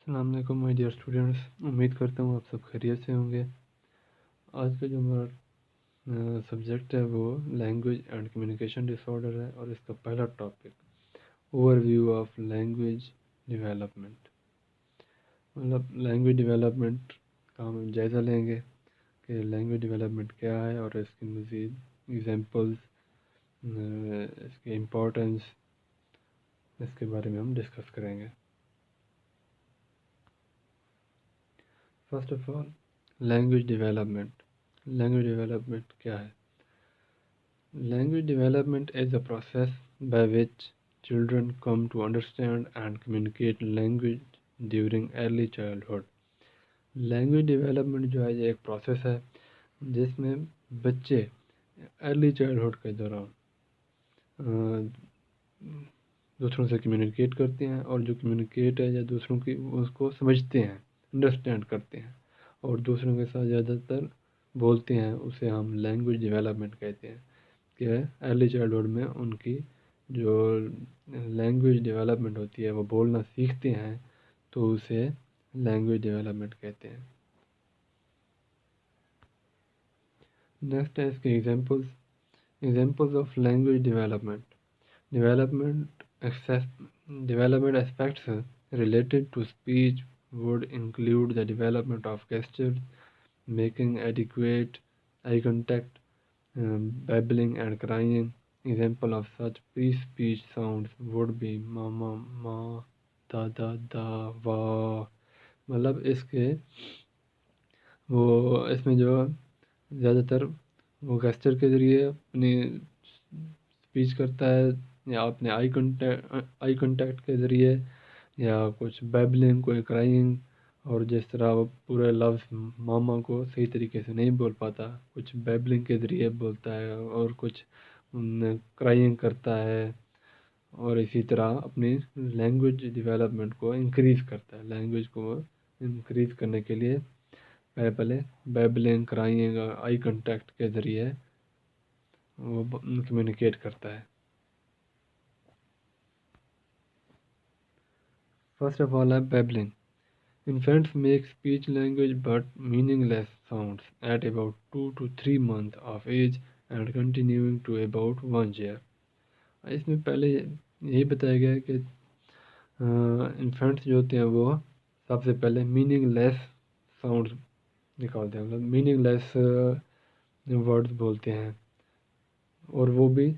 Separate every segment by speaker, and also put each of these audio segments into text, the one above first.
Speaker 1: अस्सलाम वालेकुम my dear students. उम्मीद करता हूँ आप सब खैरियत से होंगे। आज का जो हमारा सब्जेक्ट है वो लैंग्वेज एंड कम्युनिकेशन डिसऑर्डर है और इसका पहला topic overview of language development. मतलब लैंग्वेज डेवलपमेंट का हम जायज़ा लेंगे कि लैंग्वेज डेवलपमेंट क्या है और इसकी मज़ीद एग्जांपल्स, इसकी इम्पोर्टेंस, इसके बारे में हम डिस्कस करेंगे। First of all language development. Language development क्या है? Language development is a process by which children come to understand and communicate language during early childhood. Language development जो है ये एक प्रोसेस है जिसमें बच्चे अर्ली चाइल्डहुड के दौरान दूसरों से कम्युनिकेट करते हैं और जो कम्युनिकेट है या दूसरों की उसको समझते हैं, अंडरस्टैंड करते हैं और दूसरों के साथ ज़्यादातर बोलते हैं, उसे हम लैंग्वेज डेवलपमेंट कहते हैं। कि अर्ली चाइल्डहुड में उनकी जो लैंग्वेज डेवलपमेंट होती है वो बोलना सीखते हैं, तो उसे लैंग्वेज डेवलपमेंट कहते हैं। नेक्स्ट है इसके examples of language development aspects related to speech would include the development of gestures, making adequate eye contact, babbling and crying. Example of such pre-speech sounds would be mama, ma, da, da, wa। मतलब इसमें जो ज़्यादातर वो gesture के ज़रिए अपनी speech करता है या अपने आई कांटेक्ट के ज़रिए या कुछ बैबलिंग, कोई क्राइंग, और जिस तरह वो पूरे लफ्ज़ मामा को सही तरीके से नहीं बोल पाता, कुछ बैबलिंग के ज़रिए बोलता है और कुछ क्राइंग करता है, और इसी तरह अपनी लैंग्वेज डेवलपमेंट को इंक्रीज़ करता है। लैंग्वेज को इंक्रीज़ करने के लिए पहले बैबलिंग, क्राइंग, आई कांटेक्ट के ज़रिए वो कम्युनिकेट करता है। फर्स्ट ऑफ ऑल है babbling. Infants make speech language but meaningless sounds at about 2 to 3 months of age and continuing to about 1 year. इसमें पहले यही बताया गया है कि इन्फेंट्स जो होते हैं वो सबसे पहले मीनिंगलेस साउंड्स निकालते हैं, मतलब मीनिंगलेस वर्ड्स बोलते हैं, और वो भी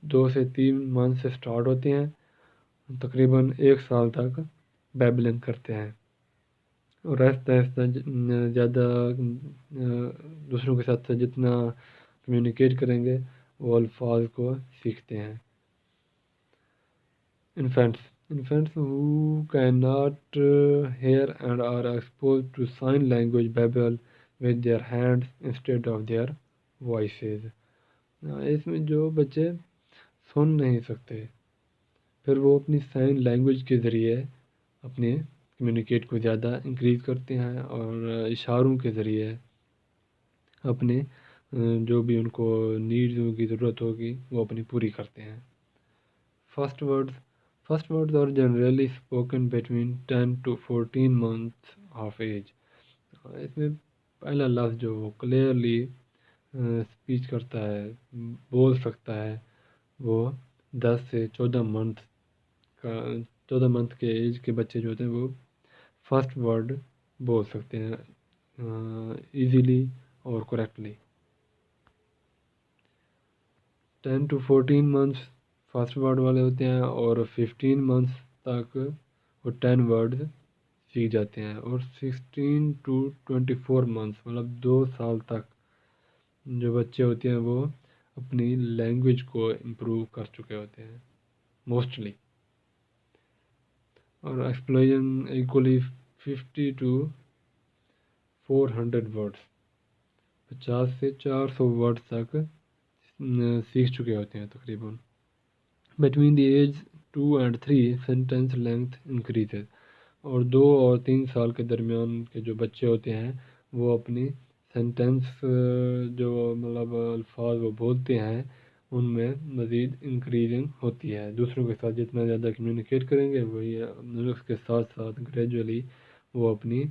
Speaker 1: 2 से 3 मंथ से स्टार्ट होते हैं, तकरीबन 1 साल तक बैबलिंग करते हैं और आहिस्ता आहिस्ता ज़्यादा दूसरों के साथ जितना कम्युनिकेट करेंगे वो अल्फाज को सीखते हैं। Infants who cannot hear and are exposed to sign language babble with their hands instead of their voices. इसमें जो बच्चे सुन नहीं सकते, फिर वो अपनी साइन लैंग्वेज के ज़रिए अपने कम्युनिकेट को ज़्यादा इंक्रीज़ करते हैं और इशारों के ज़रिए अपने जो भी उनको नीड्स की ज़रूरत होगी वो अपनी पूरी करते हैं। First words are generally spoken between 10 to 14 months of age. इसमें पहला लफ्ज़ जो वो क्लियरली स्पीच करता है, बोल सकता है, वो 10 से 14 मंथ के एज के बच्चे जो होते हैं वो फर्स्ट वर्ड बोल सकते हैं इजीली और correctly. 10 to 14 months first word वाले होते हैं और 15 मंथ्स तक वो 10 वर्ड सीख जाते हैं, और 16 to 24 मंथ्स मतलब 2 साल तक जो बच्चे होते हैं वो अपनी लैंग्वेज को इम्प्रूव कर चुके होते हैं मोस्टली। और एक्सप्लोजन इक्वली 50 to 400 वर्ड्स, 50 से 400 वर्ड्स तक सीख चुके होते हैं तकरीबन। Between the age 2 and 3 sentence length increases, और 2 और 3 साल के दरमियान के जो बच्चे होते हैं वो अपनी सेंटेंस जो मतलब अल्फाज वो बोलते हैं उनमें मज़ीद इंक्रीजिंग होती है। दूसरों के साथ जितना ज़्यादा कम्युनिकेट करेंगे वही उसके साथ साथ ग्रेजुअली वो अपनी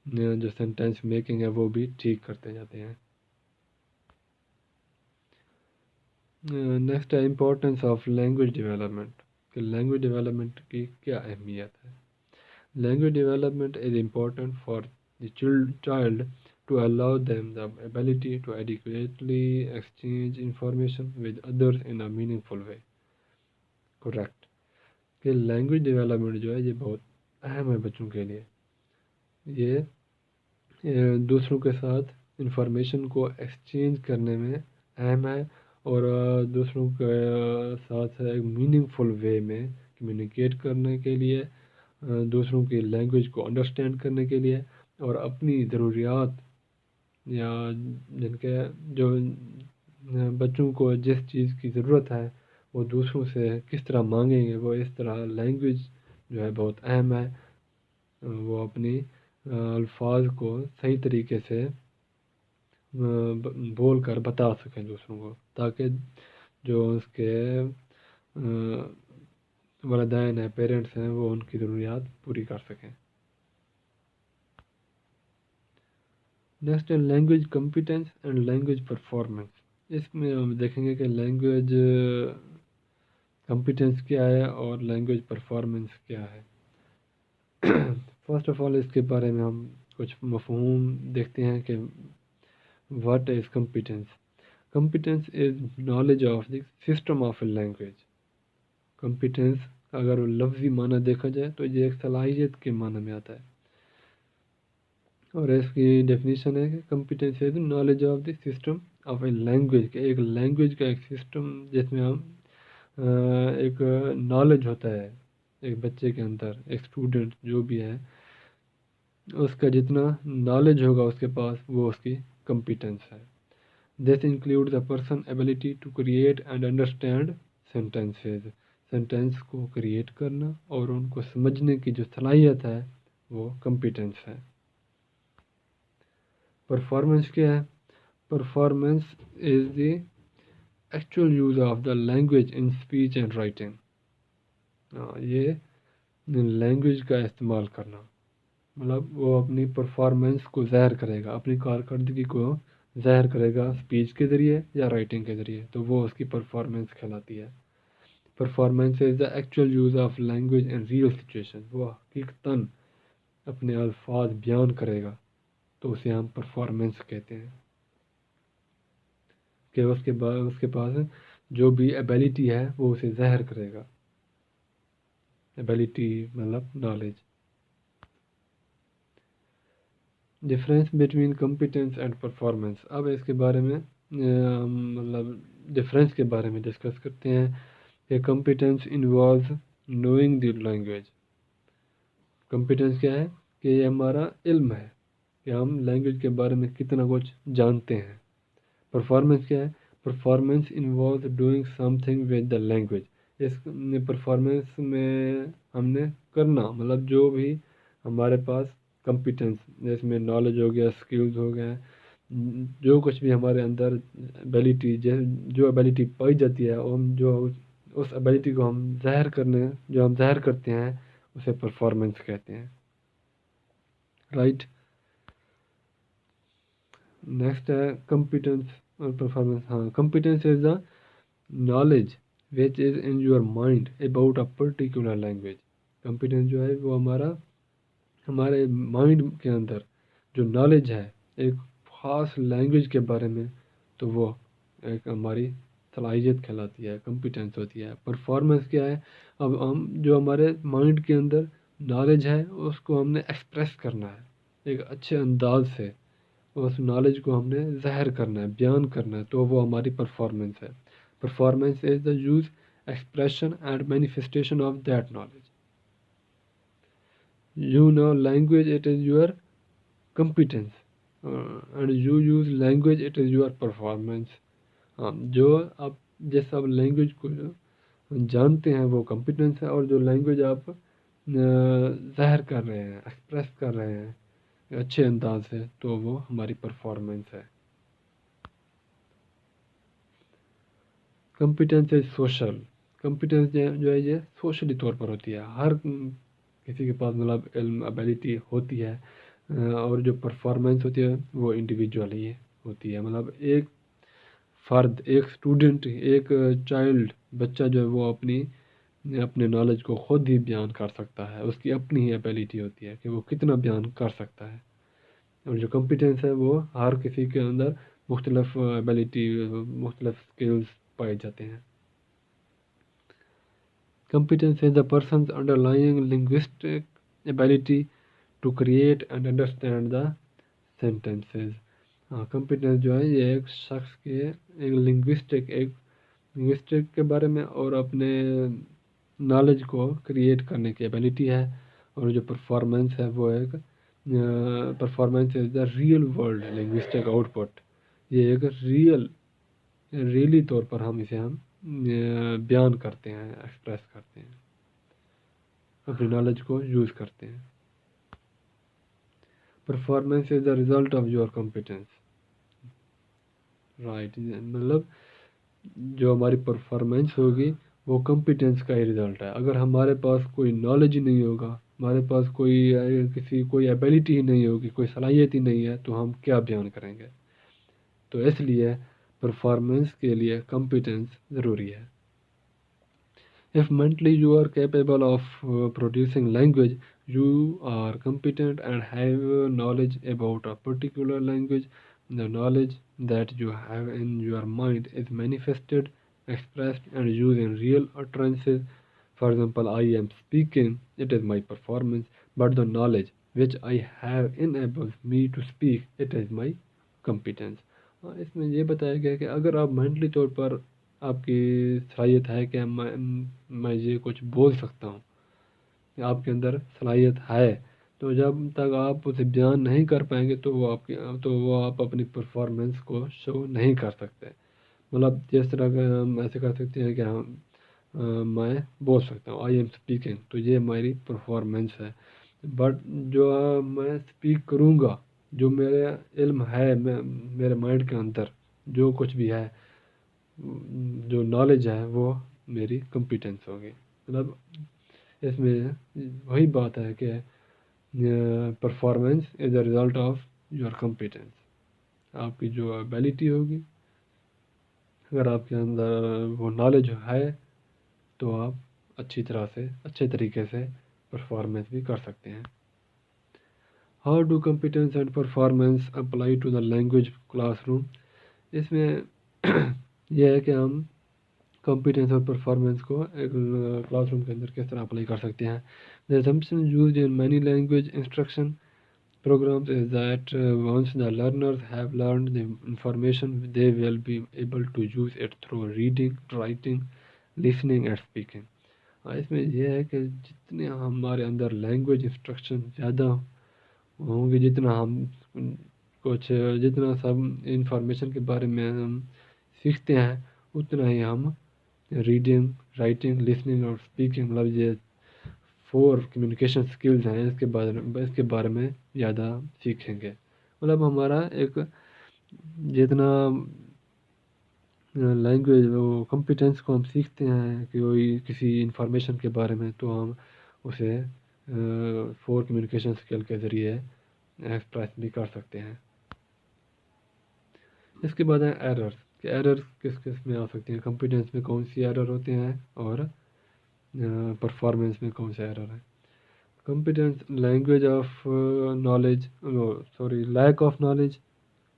Speaker 1: जो सेंटेंस मेकिंग है वो भी ठीक करते जाते हैं। नेक्स्ट है इम्पोर्टेंस ऑफ लैंग्वेज डेवलपमेंट, कि लैंग्वेज डेवलपमेंट की क्या अहमियत है। Language development is important for the child to allow them the ability to adequately exchange information with others in a meaningful way। Correct, कि लैंग्वेज डेवलपमेंट जो है ये बहुत अहम है बच्चों के लिए। ये दूसरों के साथ इंफॉर्मेशन को एक्सचेंज करने में अहम है, और दूसरों के साथ एक मीनिंगफुल वे में कम्युनिकेट करने के लिए, दूसरों की लैंग्वेज को अंडरस्टैंड करने के लिए, और अपनी ज़रूरियात या जिनके जो बच्चों को जिस चीज़ की ज़रूरत है वो दूसरों से किस तरह मांगेंगे, वो इस तरह लैंग्वेज जो है बहुत अहम है। वो अपनी अल्फाज को सही तरीके से बोल कर बता सकें दूसरों को, ताकि जो उसके वालिदैन हैं, पेरेंट्स हैं, वो उनकी ज़रूरियात पूरी कर सकें। नेक्स्ट है language competence and language performance. इसमें हम देखेंगे कि लैंग्वेज कॉम्पिटेंस क्या है और लैंग्वेज परफॉर्मेंस क्या है। फर्स्ट ऑफ ऑल इसके बारे में हम कुछ मफहूम देखते हैं कि what is competence. Competence is knowledge of the system of a language. Competence अगर लफ्ज़ी माना देखा जाए तो ये एक सलाहियत के माना में आता है, और इसकी डेफिनेशन है कि competence is knowledge of the system of a language, के एक लैंग्वेज का एक सिस्टम जिसमें हम एक नॉलेज होता है एक बच्चे के अंदर, एक स्टूडेंट जो भी है उसका जितना नॉलेज होगा उसके पास वो उसकी कॉम्पिटेंस है। This include the person ability to create and understand sentences. Sentence को क्रिएट करना और उनको समझने की जो सलाहियत है वो कॉम्पिटेंस है। परफॉर्मेंस क्या है? Performance is the actual use of the language in speech and writing. ये लैंग्वेज का इस्तेमाल करना, मतलब वो अपनी परफॉर्मेंस को ज़ाहिर करेगा, अपनी कारकर्दगी को ज़ाहिर करेगा स्पीच के ज़रिए या राइटिंग के ज़रिए, तो वो उसकी परफॉर्मेंस कहलाती है। Performance is the actual use of language in real situation. वो हकीकतन अपने अल्फाज बयान करेगा तो उसे हम परफॉर्मेंस कहते हैं, कि उसके बाद उसके पास जो भी एबिलिटी है वो उसे ज़ाहिर करेगा। एबिलिटी मतलब knowledge. Difference between competence and performance. अब इसके बारे में मतलब डिफरेंस के बारे में डिस्कस करते हैं कि competence involve knowing the language. Competence क्या है? कि ये हमारा इल्म है कि हम लैंग्वेज के बारे में कितना कुछ जानते हैं। परफॉर्मेंस क्या है? Performance involve doing something with the language. इस परफॉर्मेंस में हमने करना, मतलब जो भी हमारे पास कॉम्पिटेंस, जिसमें नॉलेज हो गया, स्किल्स हो गए, जो कुछ भी हमारे अंदर एबिलिटी, जो एबिलिटी पाई जाती है, और हम जो उस एबिलिटी को हम ज़ाहिर करने जो हम ज़ाहिर करते हैं उसे परफॉर्मेंस कहते हैं। राइट। नेक्स्ट है कॉम्पिटेंस और परफॉर्मेंस। हाँ, competence is the knowledge which is in your mind about a particular language. Competence जो है वो हमारे माइंड के अंदर जो नॉलेज है एक ख़ास लैंग्वेज के बारे में, तो वो एक हमारी सलाहियत कहलाती है, कॉम्पिटेंस होती है। परफॉर्मेंस क्या है? अब हम जो हमारे माइंड के अंदर नॉलेज है उसको हमने एक्सप्रेस करना है एक अच्छे अंदाज से, उस नॉलेज को हमने ज़ाहिर करना है, बयान करना है, तो वो हमारी परफॉर्मेंस है। Performance is the use, expression and manifestation of that knowledge. You know language, it is your competence, and you use language, it is your performance। जो आप जिस आप लैंग्वेज को जानते हैं वो कॉम्पिटेंस है, और जो लैंग्वेज आप ज़ाहिर कर रहे हैं, एक्सप्रेस कर रहे हैं अच्छे अंदाज से, तो वो हमारी परफॉर्मेंस है। Competence is social. कॉम्पिटेंस जो है ये सोशली तौर पर होती है, हर کسی کے پاس مطلب علم ابیلٹی ہوتی ہے، اور جو پرفارمنس ہوتی ہے وہ انڈیویجول ہی ہوتی ہے. مطلب ایک فرد، ایک اسٹوڈنٹ، ایک چائلڈ، بچہ جو ہے وہ اپنے نالج کو خود ہی بیان کر سکتا ہے. اس کی اپنی ہی ابیلٹی ہوتی ہے کہ وہ کتنا بیان کر سکتا ہے. اور جو کمپیٹنس ہے وہ ہر کسی کے اندر مختلف ابیلٹی، مختلف اسکلز پائے جاتے ہیں. Competence is the person's underlying linguistic ability to create and understand the sentences. Competence جو ہے یہ ایک شخص کے لنگوسٹک کے بارے میں اور اپنے نالج کو کریٹ کرنے کی ایبیلٹی ہے. اور جو پرفارمنس ہے وہ ایک performance is the real world linguistic out put. یہ ایک ریئلی طور پر ہم اسے بیان کرتے ہیں، ایکسپریس کرتے ہیں، اپنی نالج کو یوز کرتے ہیں. Performance is the result of your competence. Right, مطلب جو ہماری پرفارمنس ہوگی وہ کمپیٹنس کا ہی رزلٹ ہے. اگر ہمارے پاس کوئی نالج ہی نہیں ہوگا، ہمارے پاس کوئی ایبیلٹی ہی نہیں ہوگی، کوئی صلاحیت ہی نہیں ہے، تو ہم کیا بیان کریں گے؟ تو اس لیے پرفارمنس کے لیے کمپیٹنس ضروری ہے. If mentally you are capable of producing language, you are competent and have knowledge about a particular language. The knowledge that you have in your mind is manifested, expressed, and used in real utterances. For example, I am speaking, it is my performance, but the knowledge which I have enables me to speak, it is my competence. اس میں یہ بتایا گیا کہ اگر آپ mentally طور پر آپ کی صلاحیت ہے کہ میں یہ کچھ بول سکتا ہوں، آپ کے اندر صلاحیت ہے، تو جب تک آپ اسے بیان نہیں کر پائیں گے تو وہ آپ اپنی پرفارمنس کو شو نہیں کر سکتے. مطلب جس طرح کہ ہم ایسے کر سکتے ہیں کہ میں بول سکتا ہوں آئی ایم اسپیکنگ، تو یہ ہماری پرفارمنس ہے. بٹ جو میں اسپیک کروں گا، جو میرے علم ہے، میرے مائنڈ کے اندر جو کچھ بھی ہے، جو نالج ہے، وہ میری کمپیٹنس ہوگی. مطلب اس میں وہی بات ہے کہ performance is a result of your competence. آپ کی جو ابیلٹی ہوگی، اگر آپ کے اندر وہ نالج ہے تو آپ اچھے طریقے سے پرفارمنس بھی کر سکتے ہیں. How do competence and performance apply to the language classroom. اس میں یہ ہے کہ ہم کمپیٹنس اور پرفارمنس کو ایک کلاس روم کے اندر کس طرح اپلائی کر سکتے ہیں. The assumption used in many language instruction programs is that once the learners have learned the information, they will be able to use it through reading, writing, listening and speaking. اس میں یہ ہے کہ جتنے ہمارے another language instruction زیادہ ہوں گے، جتنا سب انفارمیشن کے بارے میں ہم سیکھتے ہیں، اتنا ہی ہم ریڈنگ، رائٹنگ، لسننگ اور اسپیکنگ، مطلب یہ 4 کمیونیکیشن اسکلز ہیں، اس کے بارے میں زیادہ سیکھیں گے. مطلب ہمارا ایک جتنا لینگویج وہ کمپیٹنس کو ہم سیکھتے ہیں کہ کوئی کسی انفارمیشن کے بارے میں، تو ہم اسے 4 کمیونیکیشن اسکل کے ذریعے ایکسپریس بھی کر سکتے ہیں. اس کے بعد ہیں ایررز، کہ ایررز کس میں آ سکتے ہیں، کمپیٹنس میں کون سی ایرر ہوتے ہیں اور پرفارمنس میں کون سے ایرر ہیں. Competence language of knowledge lack of knowledge.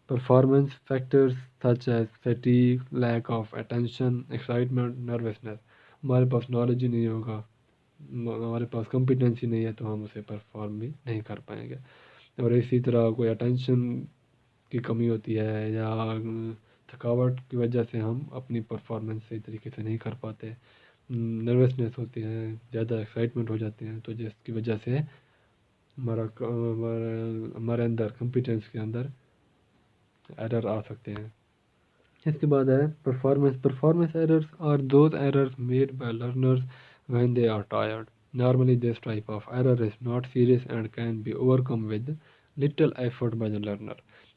Speaker 1: Performance factors such as fatigue, lack of attention, excitement, nervousness. ہمارے پاس نالج ہی نہیں ہوگا، ہمارے پاس کمپیٹنس ہی نہیں ہے، تو ہم اسے پرفارم بھی نہیں کر پائیں گے. اور اسی طرح کوئی اٹینشن کی کمی ہوتی ہے یا تھکاوٹ کی وجہ سے ہم اپنی پرفارمنس صحیح طریقے سے نہیں کر پاتے. نروسنس ہوتی ہے، زیادہ ایکسائٹمنٹ ہو جاتے ہیں، تو جس کی وجہ سے ہمارے اندر کمپیٹنس کے اندر ایرر آ سکتے ہیں. اس کے بعد ہے performance errors are those errors made by learners when they are tired. Normally this type of error is not serious and can be overcome with little effort by the learner.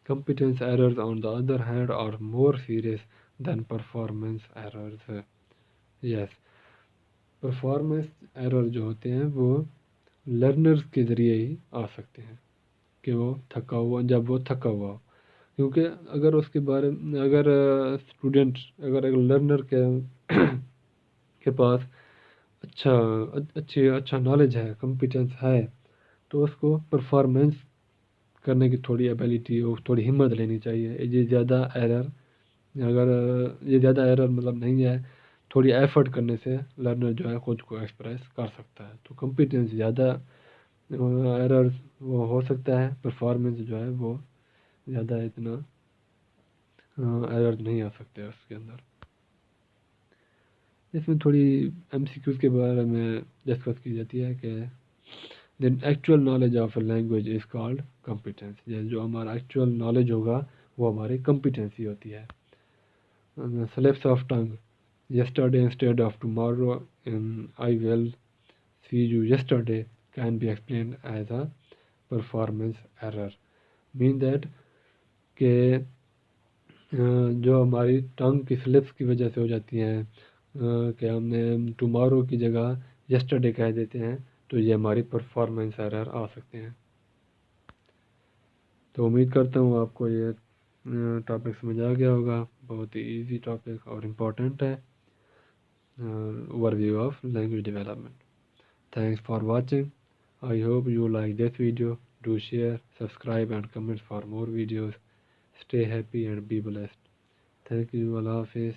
Speaker 1: Competence errors on the other hand are more serious than performance errors. Yes, performance error جو ہوتے ہیں وہ learners کے ذریعے ہی آ سکتے ہیں، کہ وہ جب وہ تھکا ہوا ہو. کیونکہ اگر اس کے بارے میں اگر اسٹوڈنٹ اگر لرنر کے پاس اچھا نالج ہے، کمپیٹنس ہے، تو اس کو پرفارمنس کرنے کی تھوڑی ایبیلٹی اور تھوڑی ہمت لینی چاہیے. یہ زیادہ ایرر مطلب نہیں ہے، تھوڑی ایفرٹ کرنے سے لرنر جو ہے خود کو ایکسپریس کر سکتا ہے. تو کمپیٹنس زیادہ ایرر وہ ہو سکتا ہے، پرفارمنس جو ہے وہ زیادہ اتنا ایرر نہیں آ سکتے اس کے اندر. اس میں تھوڑی ایم سی کیوز کے بارے میں ڈسکس کی جاتی ہے کہ the actual knowledge of a language is called competence. جو ہمارا ایکچوئل نالج ہوگا وہ ہماری کمپیٹنسی ہوتی ہے. slips of tongue, yesterday instead of tomorrow in I will see you yesterday can be explained as a performance error. mean that کہ جو ہماری ٹنگ کی سلپس کی وجہ سے ہو جاتی ہیں، کہ ہم نے ٹمارو کی جگہ یسٹرڈے کہہ دیتے ہیں، تو یہ ہماری پرفارمنس ایرر آ سکتے ہیں. تو امید کرتا ہوں آپ کو یہ ٹاپک سمجھ آ گیا ہوگا. بہت ہی ایزی ٹاپک اور امپورٹنٹ ہے. Overview of language development. Thanks for watching. I hope you like this video. Do share, subscribe and comment for more videos. Stay happy and be blessed. Thank you. اللہ حافظ.